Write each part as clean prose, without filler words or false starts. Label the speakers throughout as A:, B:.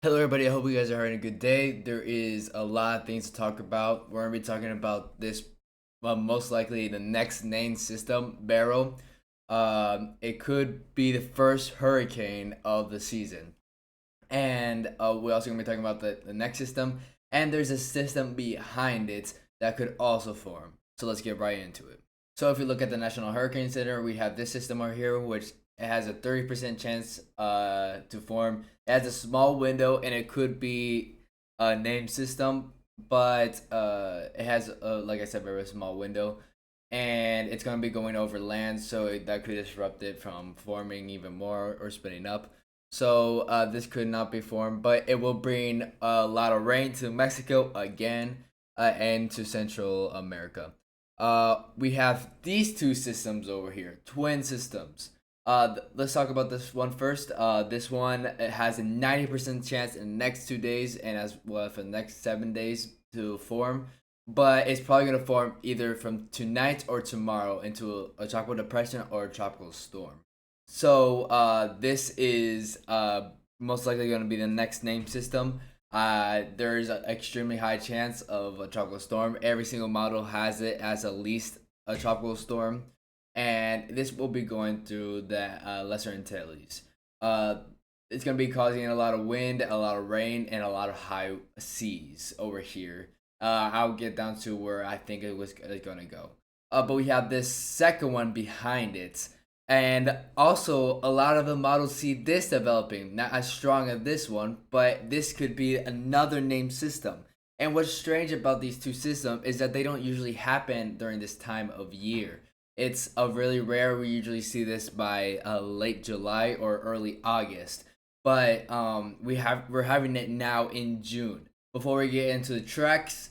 A: Hello, everybody. I hope you guys are having a good day. There is a lot of things to talk about. We're going to be talking about this, most likely the next named system, Beryl. It could be the first hurricane of the season. And we're also going to be talking about the next system. And there's a system behind it that could also form. So let's get right into it. So if you look at the National Hurricane Center, we have this system over here, which it has a 30% chance to form. It has a small window, and it could be a named system, but it has, like I said, a very small window. And it's going to be going over land, so that could disrupt it from forming even more or spinning up. So this could not be formed, but it will bring a lot of rain to Mexico again and to Central America. We have these two systems over here, twin systems. Let's talk about this one first. This one it has a 90% chance in the next 2 days and as well for the next 7 days to form. But it's probably gonna form either from tonight or tomorrow into a tropical depression or a tropical storm. So this is most likely going to be the next name system. There's an extremely high chance of a tropical storm. Every single model has it as at least a tropical storm, and this will be going through the Lesser Antilles. Uh, it's going to be causing a lot of wind, a lot of rain, and a lot of high seas over here. I'll get down to where I think it was going to go. But we have this second one behind it. And also, a lot of the models see this developing, not as strong as this one, but this could be another named system. And what's strange about these two systems is that they don't usually happen during this time of year. It's a really rare. We usually see this by late July or early August, but we're having it now in June. Before we get into the tracks,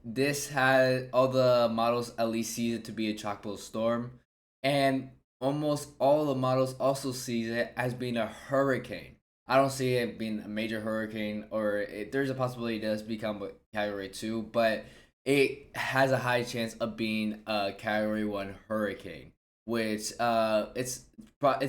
A: this has all the models at least sees it to be a tropical storm, and almost all the models also sees it as being a hurricane. I don't see it being a major hurricane, or there's a possibility it does become a Category 2, but it has a high chance of being a Category 1 hurricane, which it's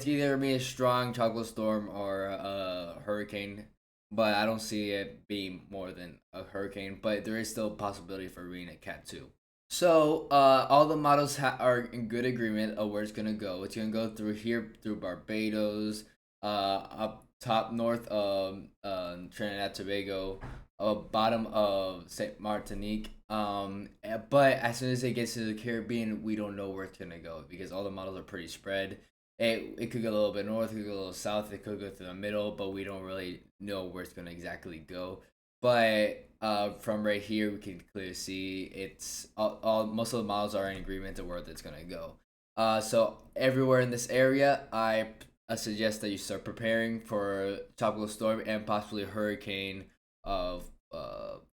A: either being a strong tropical storm or a hurricane, but I don't see it being more than a hurricane, but there is still a possibility for being a Cat 2. So all the models are in good agreement of where it's gonna go. It's gonna go through here, through Barbados, up top north of Trinidad Tobago, bottom of Saint Martinique. But as soon as it gets to the Caribbean, we don't know where it's gonna go because all the models are pretty spread. It could go a little bit north, it could go a little south, it could go through the middle, but we don't really know where it's gonna exactly go. But from right here, we can clearly see it's all most of the models are in agreement of where it's gonna go. So everywhere in this area, I suggest that you start preparing for tropical storm and possibly a hurricane of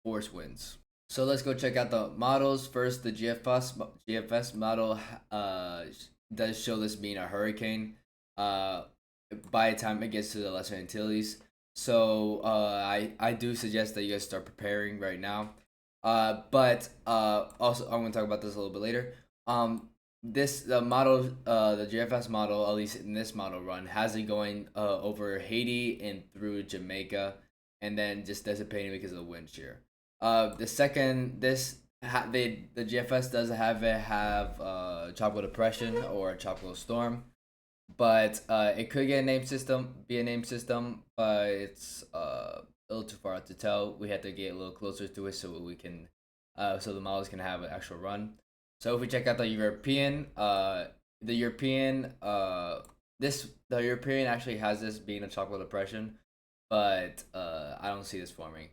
A: force winds. So let's go check out the models first. The GFS model does show this being a hurricane. Uh, by the time it gets to the Lesser Antilles, so I do suggest that you guys start preparing right now. But also I'm gonna talk about this a little bit later. This the model, the GFS model, at least in this model run, has it going over Haiti and through Jamaica, and then just dissipating because of the wind shear. The second the GFS does have tropical depression or a tropical storm, but it could get a name system, be a name system, but it's a little too far out to tell. We have to get a little closer to it so we can, so the models can have an actual run. So if we check out the European, the European actually has this being a tropical depression, but I don't see this forming.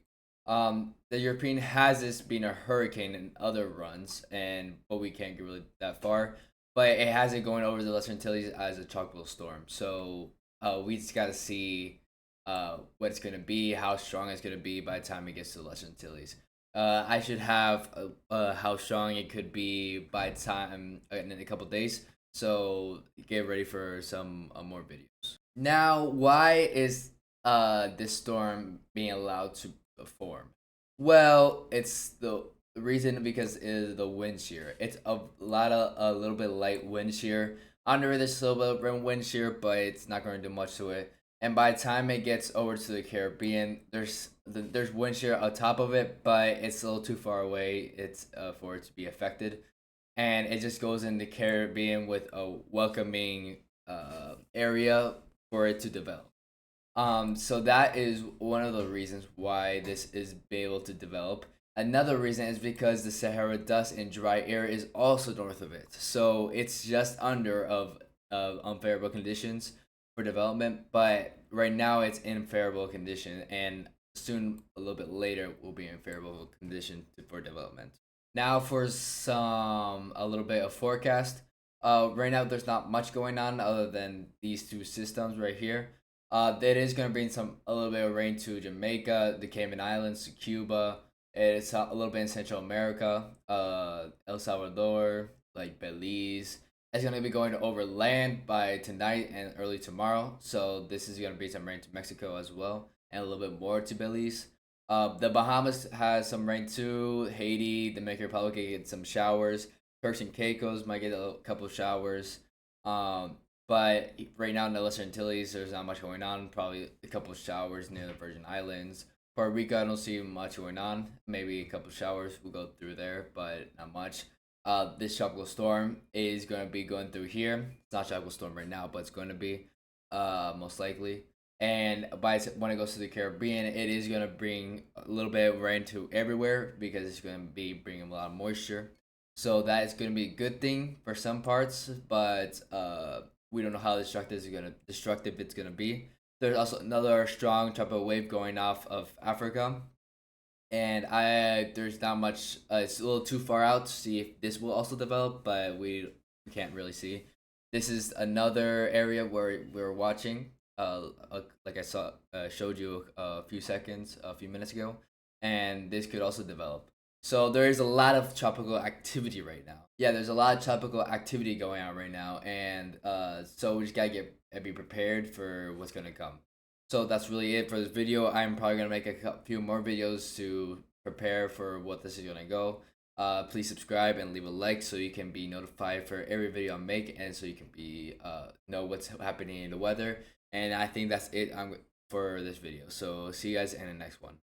A: The European has this being a hurricane in other runs, but we can't get really that far. But it has it going over the Lesser Antilles as a tropical storm. So we just got to see what it's gonna be, how strong it's gonna be by the time it gets to the Lesser Antilles. I should have how strong it could be by the time in a couple days. So get ready for some more videos. Now, why is this storm being allowed to form? Well, it's the reason because is the wind shear. It's a little bit light wind shear. Under this a little bit of wind shear, but it's not going to do much to it. and by the time it gets over to the Caribbean, there's wind shear on top of it, but it's a little too far away. It's for it to be affected, and it just goes in the Caribbean with a welcoming area for it to develop. So that is one of the reasons why this is be able to develop. Another reason is because the Sahara dust and dry air is also north of it. So it's just under of unfavorable conditions for development, but right now it's in favorable condition, and soon a little bit later will be in favorable condition for development. Now for some a little bit of forecast. Right now there's not much going on other than these two systems right here. That is going to bring some a little bit of rain to Jamaica, the Cayman Islands, to Cuba. It's a little bit in Central America, El Salvador, like Belize. It's going to be going over land by tonight and early tomorrow. So this is going to be some rain to Mexico as well, and a little bit more to Belize. The Bahamas has some rain too. Haiti, Dominican Republic get some showers. Turks and Caicos might get a couple of showers. But right now in the Lesser Antilles, there's not much going on. Probably a couple of showers near the Virgin Islands. Puerto Rico, I don't see much going on. Maybe a couple of showers will go through there, but not much. This tropical storm is going to be going through here. It's not a tropical storm right now, but it's going to be, most likely. And when it goes to the Caribbean, it is going to bring a little bit of rain to everywhere because it's going to be bringing a lot of moisture. So that is going to be a good thing for some parts, but we don't know how destructive it's gonna be. There's also another strong tropical wave going off of Africa, and I there's not much. It's a little too far out to see if this will also develop, but we can't really see. This is another area where we're watching. Like I saw showed you a few minutes ago, and this could also develop. So there is a lot of tropical activity right now. Yeah, there's a lot of tropical activity going on right now, and so we just gotta be prepared for what's gonna come. So that's really it for this video. I'm probably gonna make a few more videos to prepare for what this is gonna go. Please subscribe and leave a like so you can be notified for every video I make, and so you can be know what's happening in the weather. And I think that's it for this video. So see you guys in the next one.